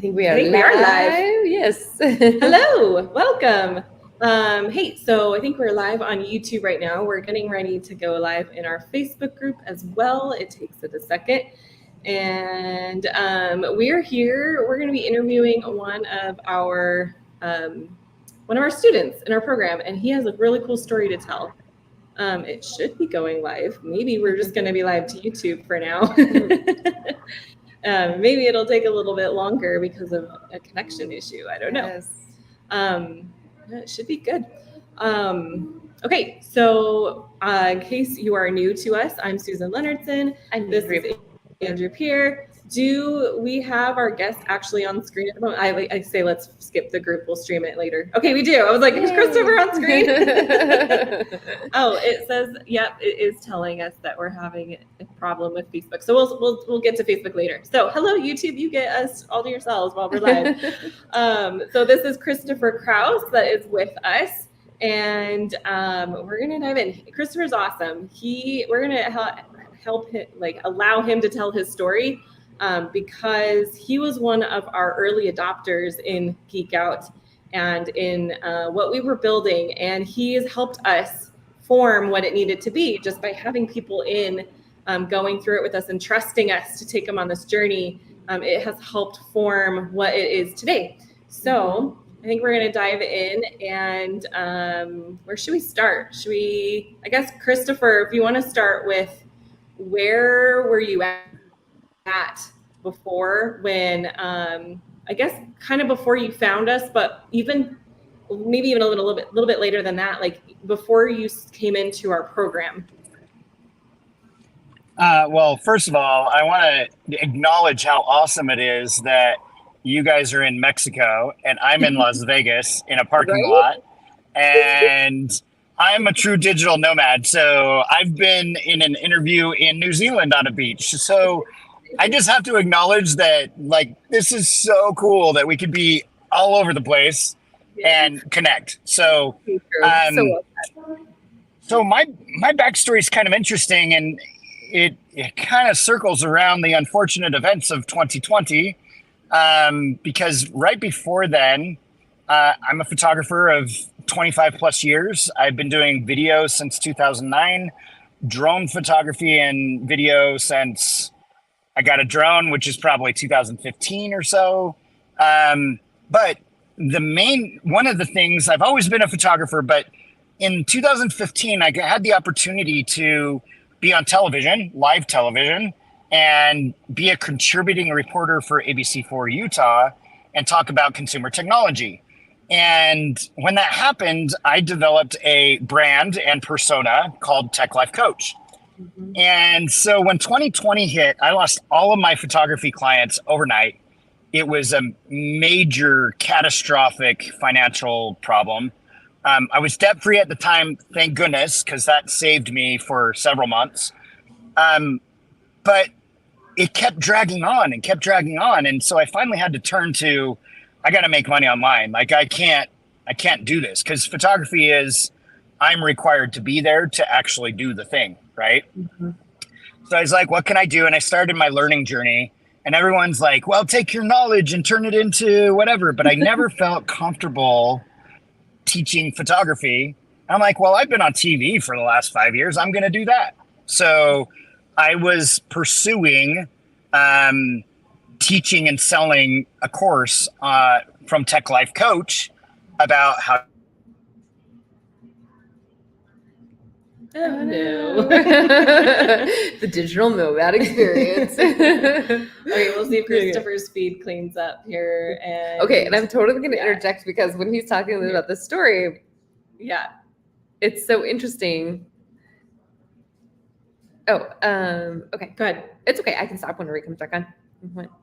think we are live. We are live. Yes. Hello, welcome. Hey, so I think we're live on YouTube right now. We're getting ready to go live in our Facebook group as well. It takes it a second. And we're here. We're going to be interviewing one of our students in our program, and he has a really cool story to tell. It should be going live. Maybe we're just going to be live to YouTube for now. Maybe it'll take a little bit longer because of a connection issue. I don't know. It should be good. Okay, so in case you are new to us, I'm Susan Leonardson. This is Andrew Pierre. Do we have our guests actually on screen at the moment? I say let's skip the group. We'll stream it later. Okay, we do. I was like, is Christopher on screen? Oh, it says, yep, it is telling us that we're having a problem with Facebook. So we'll get to Facebook later. So hello, YouTube. You get us all to yourselves while we're live. So this is Christopher Kraus that is with us. And we're going to dive in. Christopher's awesome. We're going to help him, allow him to tell his story. Because he was one of our early adopters in Geek Out and in what we were building. And he has helped us form what it needed to be just by having people in, going through it with us and trusting us to take them on this journey. It has helped form what it is today. So I think we're going to dive in. And where should we start? I guess, Christopher, if you want to start with, where were you at before, when I guess kind of before you found us, but maybe even a little bit later than that, like before you came into our program? Well, first of all, I want to acknowledge how awesome it is that you guys are in Mexico and I'm in Las Vegas in a parking lot, and I'm a true digital nomad. So I've been in an interview in New Zealand on a beach. So I just have to acknowledge that, this is so cool that we could be all over the place and connect. So, so my backstory is kind of interesting, and it kind of circles around the unfortunate events of 2020, because right before then, I'm a photographer of 25 plus years. I've been doing video since 2009, drone photography and video since I got a drone, which is probably 2015 or so. But one of the things, I've always been a photographer, but in 2015, I had the opportunity to be on television, live television, and be a contributing reporter for ABC4 Utah and talk about consumer technology. And when that happened, I developed a brand and persona called Tech Life Coach. Mm-hmm. And so when 2020 hit, I lost all of my photography clients overnight. It was a major catastrophic financial problem. I was debt free at the time, thank goodness, because that saved me for several months. But it kept dragging on and kept dragging on. And so I finally had to turn to, I got to make money online. I can't do this, because photography is, I'm required to be there to actually do the thing. Right. Mm-hmm. So I was like, what can I do? And I started my learning journey, and everyone's like, well, take your knowledge and turn it into whatever. But I never felt comfortable teaching photography. And I'm like, well, I've been on TV for the last 5 years. I'm going to do that. So I was pursuing teaching and selling a course from Tech Life Coach about how. Oh no. The digital nomad experience. Okay, we'll see if Christopher's feed cleans up here. And I'm totally going to interject, because when he's talking about this story, it's so interesting. Okay, go ahead. It's okay. I can stop whenever he comes back on.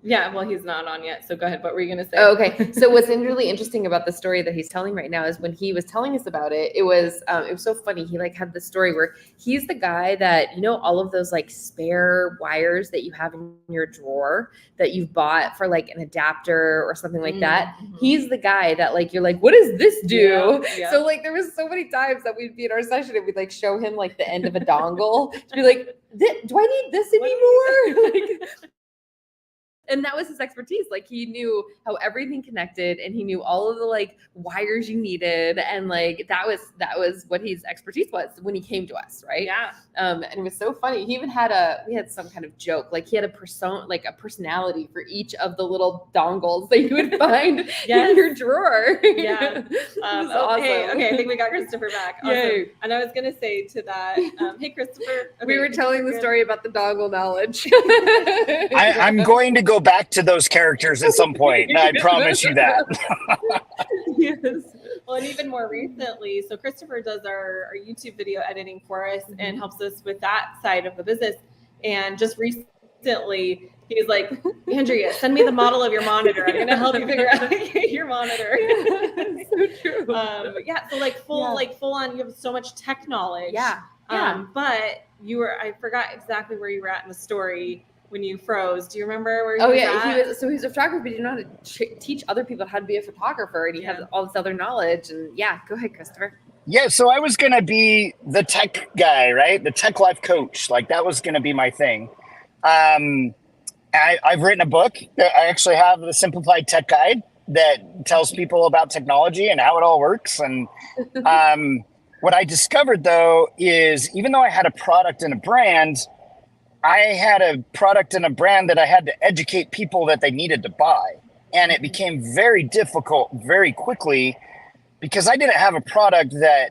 Yeah, well, he's not on yet. So go ahead. What were you going to say? Okay. So what's really interesting about the story that he's telling right now is when he was telling us about it, it was so funny. He had the story where he's the guy that, all of those spare wires that you have in your drawer that you've bought for an adapter or something like that. Mm-hmm. He's the guy that you're like, what does this do? Yeah. So there was so many times that we'd be in our session and we'd show him the end of a dongle to be like, do I need this anymore? And that was his expertise. Like he knew how everything connected, and he knew all of the like wires you needed, and like that was what his expertise was when he came to us, right? Yeah. And it was so funny. He even had we had some kind of joke, like he had a personality for each of the little dongles that you would find in your drawer. Yeah. Awesome. Okay, I think we got Christopher back. Awesome. Yay. And I was gonna say to that, hey Christopher. Okay, we were telling the story about the dongle knowledge. I'm going to go back to those characters at some point. I promise you that. Yes. Well, and even more recently, so Christopher does our YouTube video editing for us and helps us with that side of the business. And just recently, he's like, Andrea, send me the model of your monitor. I'm going to help you figure out how to get your monitor. So true. So like full on, you have so much tech knowledge. Yeah. But I forgot exactly where you were at in the story when you froze. Do you remember where you were at? He was a photographer, but he didn't know how to teach other people how to be a photographer, and he had all this other knowledge. And go ahead, Christopher. Yeah, so I was going to be the tech guy, right? The tech life coach. Like that was going to be my thing. I've written a book. I actually have the Simplified Tech Guide that tells people about technology and how it all works. And what I discovered, though, is even though I had a product and a brand, I had a product and a brand that I had to educate people that they needed to buy. And it became very difficult very quickly because I didn't have a product that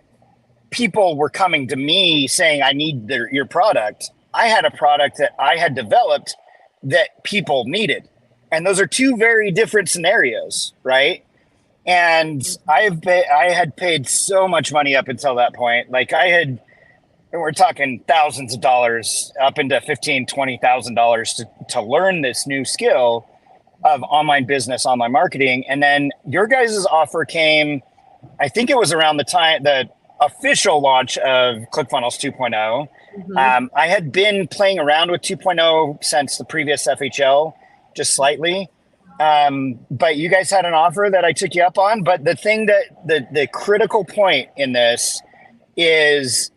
people were coming to me saying, I need your product. I had a product that I had developed that people needed. And those are two very different scenarios, right? And I had paid so much money up until that point. Like we're talking thousands of dollars up into $15,000, $20,000 to learn this new skill of online business, online marketing. And then your guys' offer came, I think it was around the official launch of ClickFunnels 2.0. I had been playing around with 2.0 since the previous FHL, just slightly. But you guys had an offer that I took you up on. But the thing the critical point in this is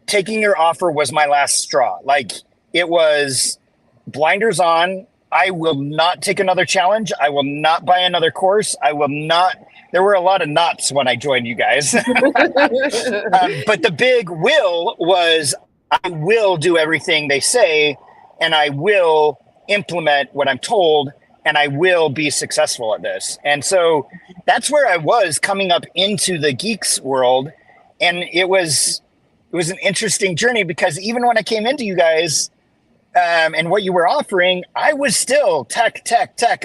taking your offer was my last straw. Like it was blinders on. I will not take another challenge. I will not buy another course. I will not. There were a lot of nots when I joined you guys. But the big will was I will do everything they say, and I will implement what I'm told, and I will be successful at this. And so that's where I was coming up into the geeks world. And it was an interesting journey because even when I came into you guys and what you were offering, I was still tech.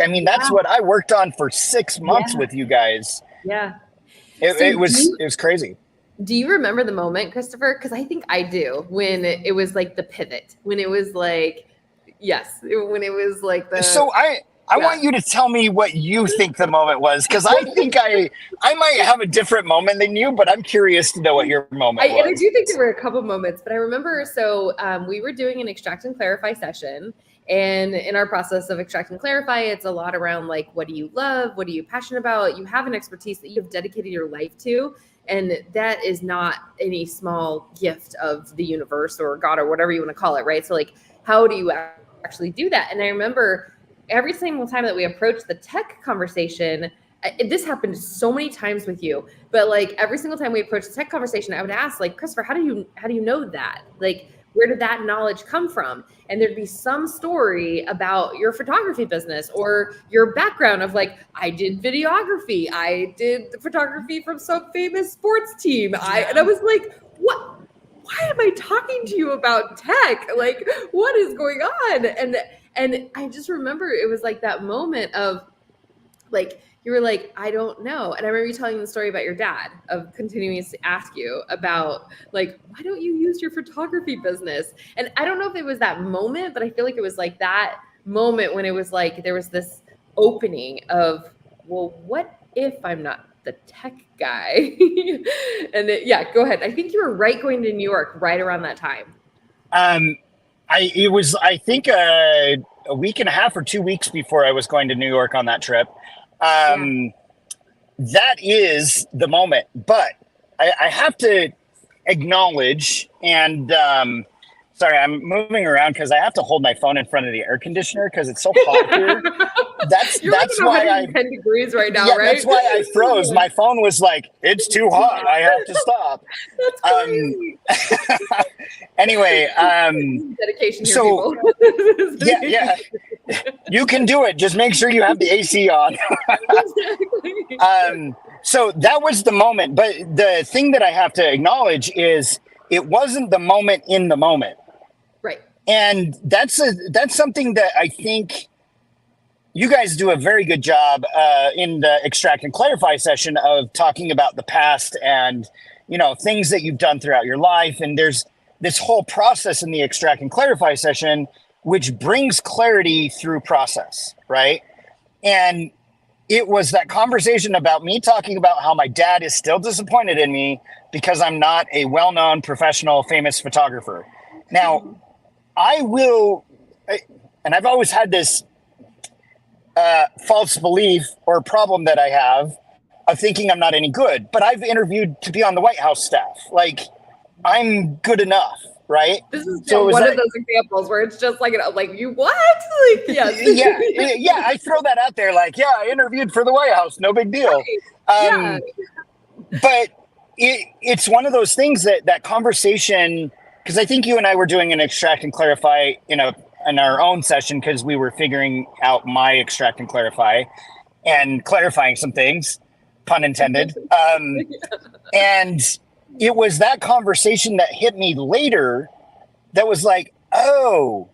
I mean, that's what I worked on for 6 months with you guys. Yeah. It was crazy. Do you remember the moment, Christopher? Because I think I do, when it was like the pivot, when it was like, when it was like the... So I want you to tell me what you think the moment was, because I think I might have a different moment than you, but I'm curious to know what your moment was. And I do think there were a couple moments, but I remember, we were doing an extract and clarify session, and in our process of extract and clarify, it's a lot around like, what do you love? What are you passionate about? You have an expertise that you've dedicated your life to, and that is not any small gift of the universe or God or whatever you want to call it, right? So like, how do you actually do that? And I remember every single time that we approached the tech conversation, this happened so many times with you, but like every single time we approached the tech conversation, I would ask like, Christopher, how do you know that? Like, where did that knowledge come from? And there'd be some story about your photography business or your background of like, I did videography. I did the photography from some famous sports team. And I was like, what? Why am I talking to you about tech? Like, what is going on? And I just remember it was like that moment of like, you were like, I don't know. And I remember you telling the story about your dad of continuing to ask you about like, why don't you use your photography business? And I don't know if it was that moment, but I feel like it was like that moment when it was like, there was this opening of, well, what if I'm not the tech guy? And go ahead. I think you were going to New York right around that time. It was, I think, a week and a half or 2 weeks before I was going to New York on that trip. That is the moment, but I have to acknowledge and Sorry, I'm moving around because I have to hold my phone in front of the air conditioner because it's so hot here. You're That's like why 110 degrees right now, yeah, right? that's why I froze. My phone was like, it's too hot. I have to stop. That's crazy. Anyway, Dedication here, so people. yeah, you can do it. Just make sure you have the AC on. Exactly. So that was the moment. But the thing that I have to acknowledge is it wasn't the moment in the moment. Right. And that's something that I think you guys do a very good job in the extract and clarify session of talking about the past and, things that you've done throughout your life. And there's this whole process in the extract and clarify session, which brings clarity through process, right? And it was that conversation about me talking about how my dad is still disappointed in me because I'm not a well-known professional, famous photographer. Now, I will, and I've always had this false belief or problem that I have of thinking I'm not any good, but I've interviewed to be on the White House staff. Like, I'm good enough, right? This is one of those examples where it's just like you what? Like, yes. yeah, I throw that out there. Like, yeah, I interviewed for the White House, no big deal. Right. But it's one of those things that conversation, because I think you and I were doing an extract and clarify in our own session because we were figuring out my extract and clarify and clarifying some things, pun intended. And it was that conversation that hit me later that was like, oh,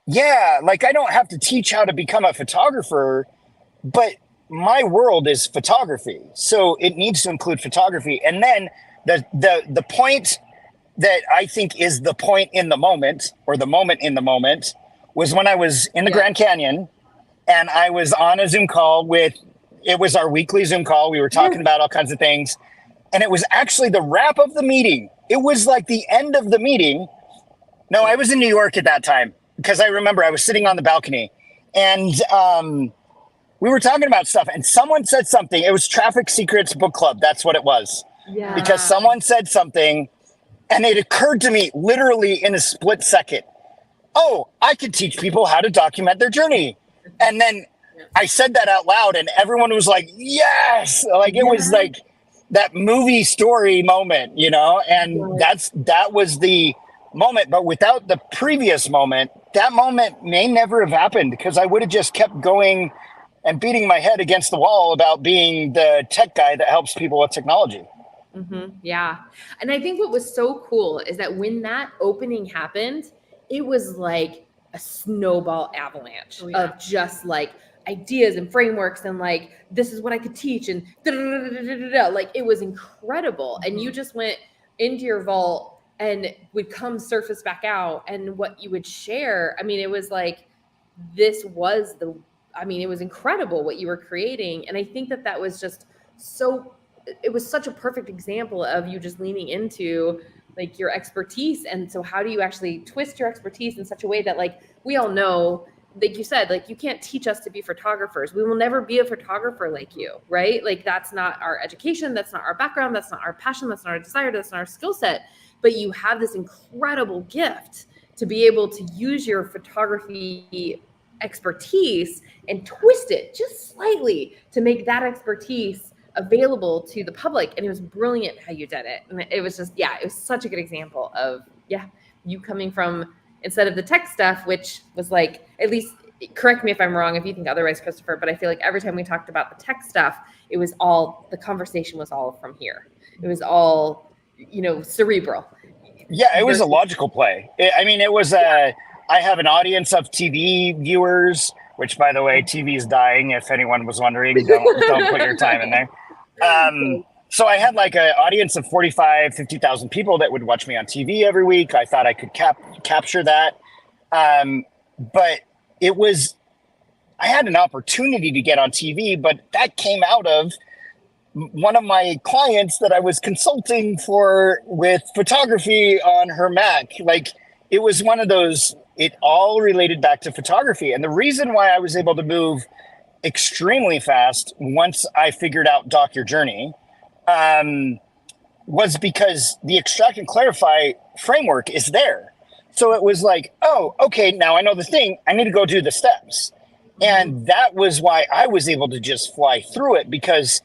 yeah, like I don't have to teach how to become a photographer, but my world is photography. So it needs to include photography. And then the point that I think is the point in the moment, or the moment in the moment, was when I was in the Grand Canyon and I was on a Zoom call it was our weekly Zoom call. We were talking about all kinds of things. And it was actually the wrap of the meeting. It was like the end of the meeting. No, I was in New York at that time because I remember I was sitting on the balcony and we were talking about stuff and someone said something. It was Traffic Secrets Book Club. That's what it was. Yeah. Because someone said something and it occurred to me literally in a split second. Oh, I could teach people how to document their journey. And then I said that out loud and everyone was like, yes, like it was like that movie story moment, and that was the moment. But without the previous moment, that moment may never have happened because I would have just kept going and beating my head against the wall about being the tech guy that helps people with technology. Mm-hmm. Yeah. And I think what was so cool is that when that opening happened, it was like a snowball avalanche of just like ideas and frameworks and like, this is what I could teach and like, it was incredible. And you just went into your vault and would come surface back out and what you would share. I mean, it was like, it was incredible what you were creating. And I think that was just it was such a perfect example of you just leaning into like your expertise. And so how do you actually twist your expertise in such a way that like, we all know, like you said, like you can't teach us to be photographers. We will never be a photographer like you, right? Like that's not our education. That's not our background. That's not our passion. That's not our desire. That's not our skill set. But you have this incredible gift to be able to use your photography expertise and twist it just slightly to make that expertise available to the public. And it was brilliant how you did it. And it was just, it was such a good example of, you coming from, instead of the tech stuff, which was like, at least correct me if I'm wrong, if you think otherwise, Christopher, but I feel like every time we talked about the tech stuff, the conversation was all from here. It was all, cerebral. Yeah, it was a logical play. It was I have an audience of TV viewers, which by the way, TV is dying. If anyone was wondering, don't put your time in there. So I had like an audience of 50,000 people that would watch me on TV every week. I thought I could capture that. But I had an opportunity to get on TV, but that came out of one of my clients that I was consulting for with photography on her Mac. Like it was one of those, it all related back to photography. And the reason why I was able to move extremely fast once I figured out Doc Your Journey was because the extract and clarify framework is there. So it was like, oh, okay, now I know the thing. I need to go do the steps. And that was why I was able to just fly through it, because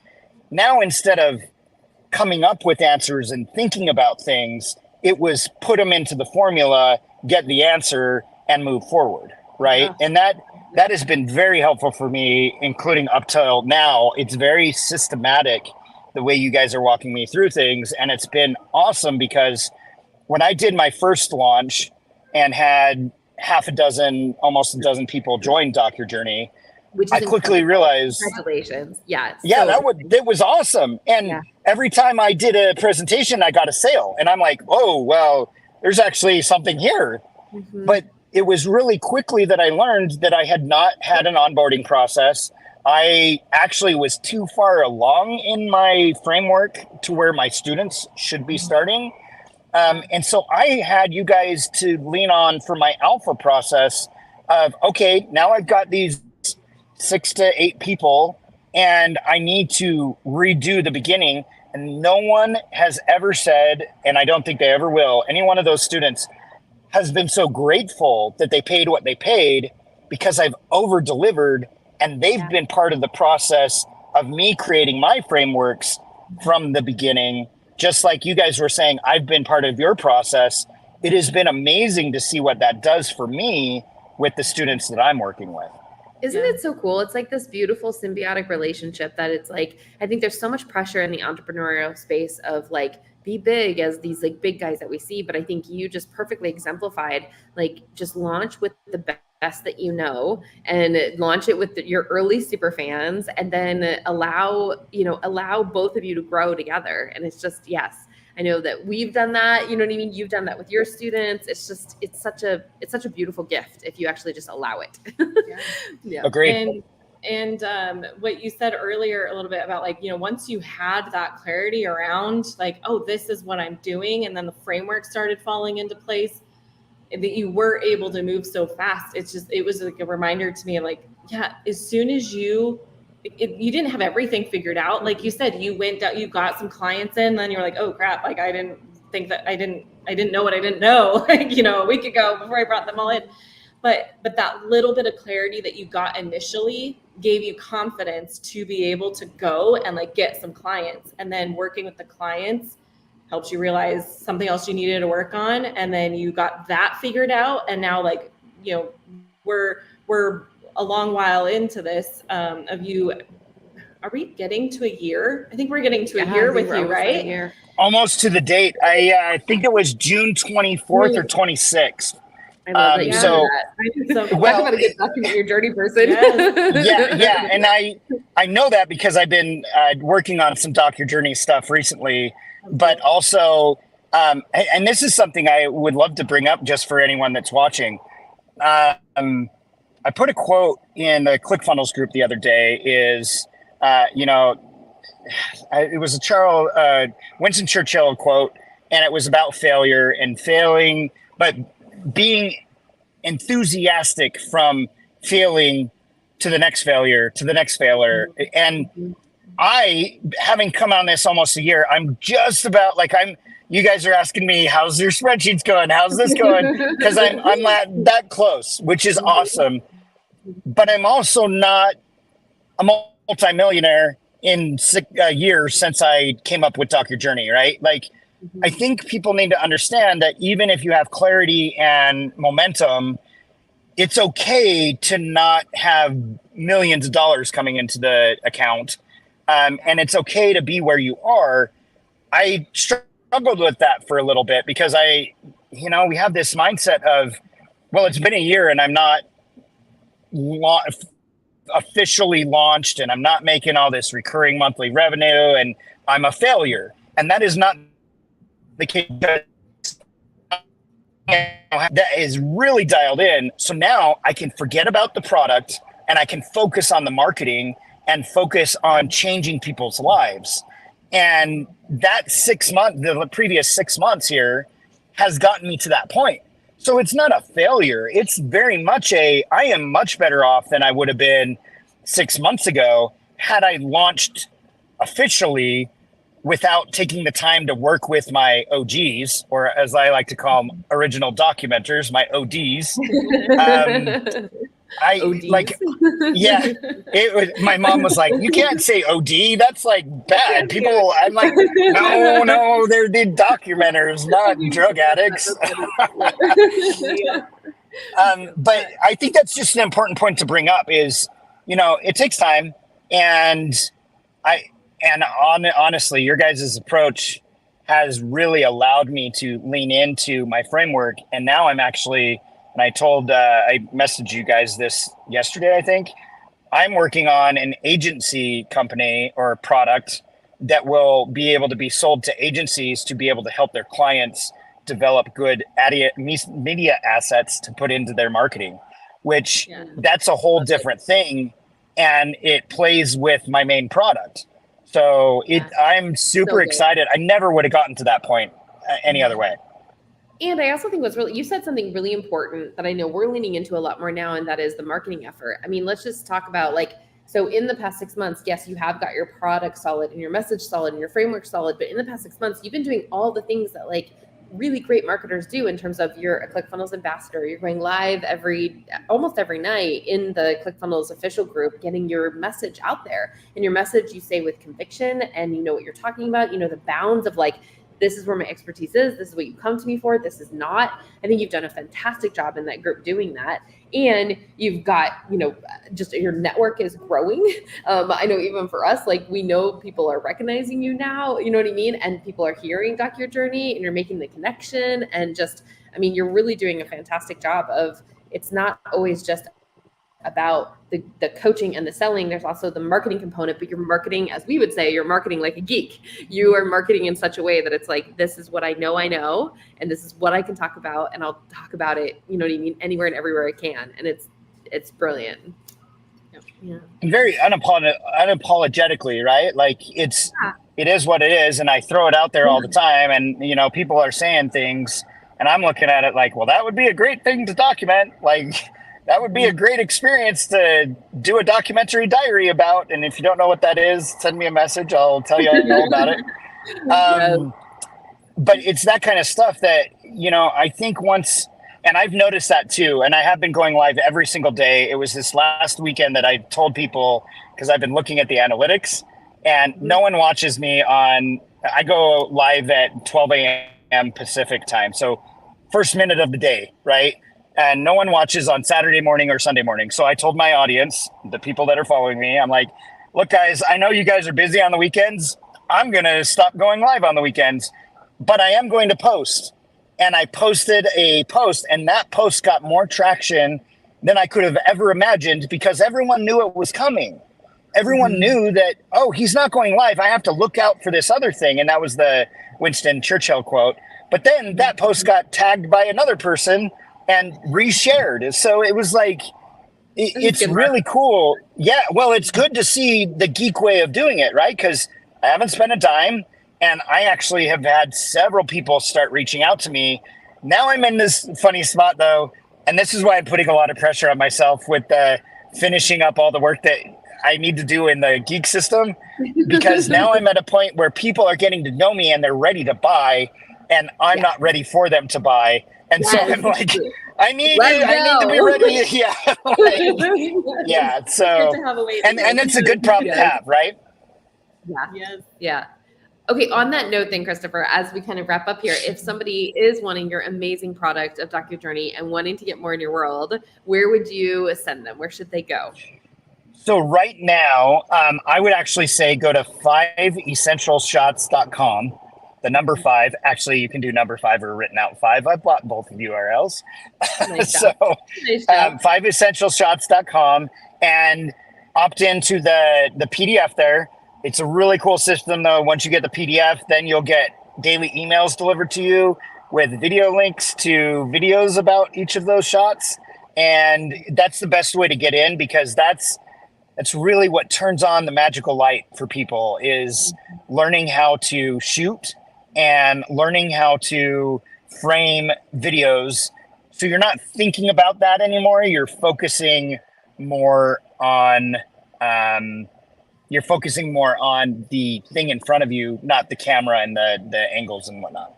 now instead of coming up with answers and thinking about things, it was put them into the formula, get the answer, and move forward, right? Yeah. And that has been very helpful for me, including up till now. It's very systematic the way you guys are walking me through things, and it's been awesome, because when I did my first launch and had half a dozen, almost a dozen people join Doc Your Journey, I quickly realized, congratulations. Yeah. Yeah, that was awesome. And every time I did a presentation, I got a sale. And I'm like, oh, well, there's actually something here. But it was really quickly that I learned that I had not had an onboarding process. I actually was too far along in my framework to where my students should be starting. And so I had you guys to lean on for my alpha process of, okay, now I've got these 6 to 8 people and I need to redo the beginning. And no one has ever said, and I don't think they ever will, any one of those students has been so grateful that they paid what they paid, because I've over delivered and they've been part of the process of me creating my frameworks from the beginning. Just like you guys were saying, I've been part of your process. It has been amazing to see what that does for me with the students that I'm working with. Isn't it so cool? It's like this beautiful symbiotic relationship that it's like, I think there's so much pressure in the entrepreneurial space of like, be big as these like big guys that we see. But I think you just perfectly exemplified, like, just launch with the best that you know, and launch it with your early super fans, and then allow both of you to grow together. And it's just, yes, I know that we've done that. You know what I mean? You've done that with your students. It's just, it's such a beautiful gift if you actually just allow it. Yeah. Agreed. And what you said earlier a little bit about, like, once you had that clarity around like, oh, this is what I'm doing, and then the framework started falling into place, and that you were able to move so fast. It was like a reminder to me of like, yeah, as soon as you didn't have everything figured out. Like you said, you went out, you got some clients in, then you're like, oh crap, like I didn't know what I didn't know, like, a week ago before I brought them all in. But that little bit of clarity that you got initially gave you confidence to be able to go and like get some clients, and then working with the clients helps you realize something else you needed to work on. And then you got that figured out. And now, like, we're a long while into this, of you. Are we getting to a year? I think we're getting to a year with you, right? Almost to the date. I think it was June 24th or 26th. I love that. So talk about a good document your journey person. Yeah. And I know that because I've been working on some Doc Your Journey stuff recently, but also, and this is something I would love to bring up just for anyone that's watching. I put a quote in the ClickFunnels group the other day. It was a Winston Churchill quote, and it was about failure and failing, but being enthusiastic from failing to the next failure, to the next failure. And I, having come on this almost a year, I'm just about like, you guys are asking me, how's your spreadsheets going? How's this going? Because I'm that close, which is awesome. But I'm also not a multimillionaire in a year since I came up with Doc Your Journey, right? Like, I think people need to understand that even if you have clarity and momentum, it's okay to not have millions of dollars coming into the account. And it's okay to be where you are. I struggled with that for a little bit because we have this mindset of, well, it's been a year and I'm not officially launched and I'm not making all this recurring monthly revenue and I'm a failure. And that is not the case. That is really dialed in. So now I can forget about the product and I can focus on the marketing and focus on changing people's lives. And that the previous 6 months here has gotten me to that point. So it's not a failure. It's very much I am much better off than I would have been 6 months ago had I launched officially without taking the time to work with my OGs, or as I like to call them, original documenters, my ODs. I ODs. like, yeah, my mom was like, you can't say OD. That's like bad. People, I'm like, no, they're the documenters, not drug addicts. But I think that's just an important point to bring up is, it takes time. And honestly, your guys' approach has really allowed me to lean into my framework. And now I'm actually, and I messaged you guys this yesterday, I think. I'm working on an agency company or product that will be able to be sold to agencies to be able to help their clients develop good media assets to put into their marketing, which that's a whole different thing. And it plays with my main product. So I'm super excited. I never would have gotten to that point any other way. And I also think you said something really important that I know we're leaning into a lot more now, and that is the marketing effort. I mean, let's just talk about so in the past 6 months, yes, you have got your product solid and your message solid and your framework solid, but in the past 6 months, you've been doing all the things that really great marketers do in terms of you're a ClickFunnels ambassador. You're going live almost every night in the ClickFunnels official group, getting your message out there. And your message you say with conviction, and you know what you're talking about, the bounds of this is where my expertise is. This is what you come to me for. This is not. I think you've done a fantastic job in that group doing that. And you've got, just your network is growing. I know even for us, we know people are recognizing you now, you know what I mean? And people are hearing Doc Your Journey, and you're making the connection, and you're really doing a fantastic job of, it's not always just about the coaching and the selling. There's also the marketing component, but you're marketing, as we would say, you're marketing like a geek. You are marketing in such a way that it's this is what I know, and this is what I can talk about, and I'll talk about it, you know what I mean, anywhere and everywhere I can. And it's brilliant. Yeah. Very unapologetically, right? It is what it is. And I throw it out there all the time. And, people are saying things, and I'm looking at it well, that would be a great thing to document. That would be a great experience to do a documentary diary about. And if you don't know what that is, send me a message. I'll tell you all about it. But it's that kind of stuff that, I think once, and I've noticed that too. And I have been going live every single day. It was this last weekend that I told people, because I've been looking at the analytics, and no one watches me I go live at 12 a.m. Pacific time. So first minute of the day, right? And no one watches on Saturday morning or Sunday morning. So I told my audience, the people that are following me, I'm like, look, guys, I know you guys are busy on the weekends. I'm going to stop going live on the weekends, but I am going to post. And I posted a post, and that post got more traction than I could have ever imagined, because everyone knew it was coming. Everyone knew that, he's not going live. I have to look out for this other thing. And that was the Winston Churchill quote. But then that post got tagged by another person and reshared. So it was it's really cool. Yeah. Well, it's good to see the geek way of doing it, right? Because I haven't spent a dime, and I actually have had several people start reaching out to me. Now I'm in this funny spot though. And this is why I'm putting a lot of pressure on myself with finishing up all the work that I need to do in the geek system, because now I'm at a point where people are getting to know me and they're ready to buy, and I'm not ready for them to buy. And so I'm I need to be ready. Yeah. So, and it's a good problem to have, right? Yeah. Yes. Yeah. Okay. On that note then, Christopher, as we kind of wrap up here, if somebody is wanting your amazing product of Doc Your Journey and wanting to get more in your world, where would you send them? Where should they go? So right now, I would actually say go to 5essentialshots.com. The number 5, actually, you can do number 5 or written out 5. I bought both of URLs. Nice so 5essentialshots.com, and opt into the PDF there. It's a really cool system, though. Once you get the PDF, then you'll get daily emails delivered to you with video links to videos about each of those shots. And that's the best way to get in, because that's really what turns on the magical light for people, is learning how to shoot and learning how to frame videos. So you're not thinking about that anymore. You're focusing more on you're focusing more on the thing in front of you, not the camera and the angles and whatnot.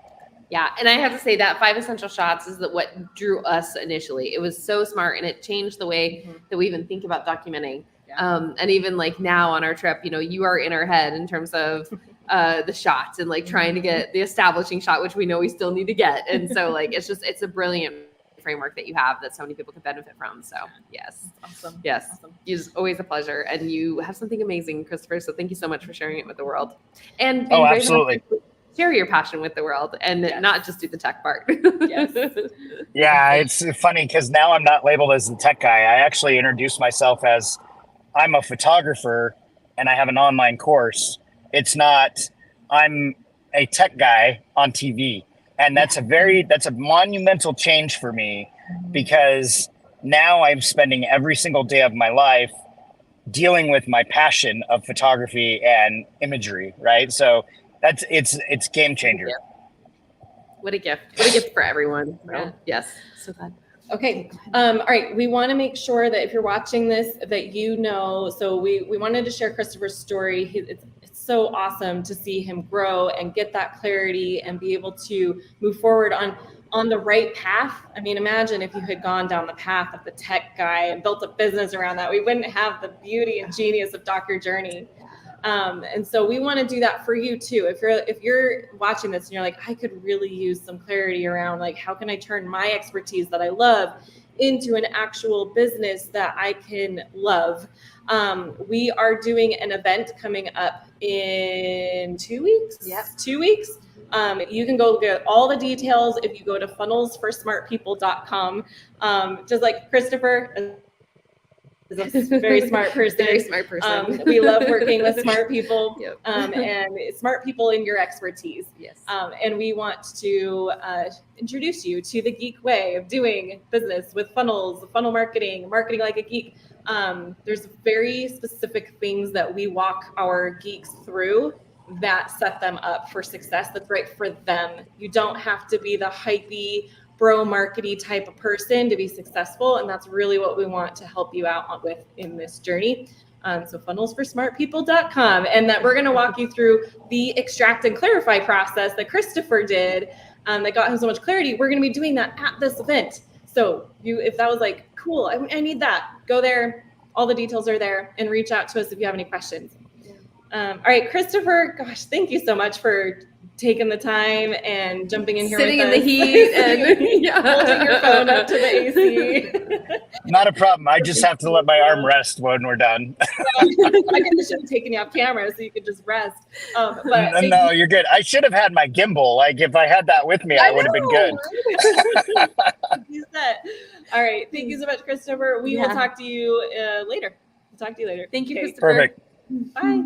Yeah, and I have to say that 5 essential shots is what drew us initially. It was so smart, and it changed the way that we even think about documenting. Yeah. And even like now on our trip, you are in our head in terms of the shots and like trying to get the establishing shot, which we know we still need to get. And so like it's a brilliant framework that you have that so many people can benefit from. So yes. Awesome. Yes. Awesome. It's always a pleasure. And you have something amazing, Christopher. So thank you so much for sharing it with the world. And oh, absolutely. Share your passion with the world and not just do the tech part. Yes. Yeah, it's funny because now I'm not labeled as the tech guy. I actually introduce myself as I'm a photographer and I have an online course. It's not I'm a tech guy on TV. And that's a monumental change for me because now I'm spending every single day of my life dealing with my passion of photography and imagery, right? So it's game changer. What a gift. What a gift for everyone. Yeah. Yes. So glad. Okay. All right. We want to make sure that if you're watching this, that so we wanted to share Christopher's story. It's so awesome to see him grow and get that clarity and be able to move forward on the right path. I mean, imagine if you had gone down the path of the tech guy and built a business around that. We wouldn't have the beauty and genius of Dr. Journey. And so we want to do that for you too. If you're watching this and you're like, I could really use some clarity around like, how can I turn my expertise that I love into an actual business that I can love? We are doing an event coming up in 2 weeks. Yep. 2 weeks. You can go get all the details if you go to funnelsforsmartpeople.com. Just like Christopher is a very smart person. Very smart person. We love working with smart people. Yep. And smart people in your expertise. Yes. And we want to introduce you to the geek way of doing business with funnels, funnel marketing like a geek. There's very specific things that we walk our geeks through that set them up for success. That's right for them. You don't have to be the hypey, bro markety type of person to be successful. And that's really what we want to help you out with in this journey. So funnelsforsmartpeople.com, and that we're going to walk you through the extract and clarify process that Christopher did that got him so much clarity. We're going to be doing that at this event. So if that was like, cool, I need that, go there. All the details are there, and reach out to us if you have any questions. All right, Christopher, gosh, thank you so much for taking the time and jumping in here sitting with in the heat and holding your phone up to the AC. Not a problem. I just have to let my arm rest when we're done. I should have taken you off camera so you could just rest. But no, you're good. I should have had my gimbal. Like if I had that with me, I would have been good. You said. All right. Thank you so much, Christopher. We will talk to you later. We'll talk to you later. Thank you, Christopher. Perfect. Bye.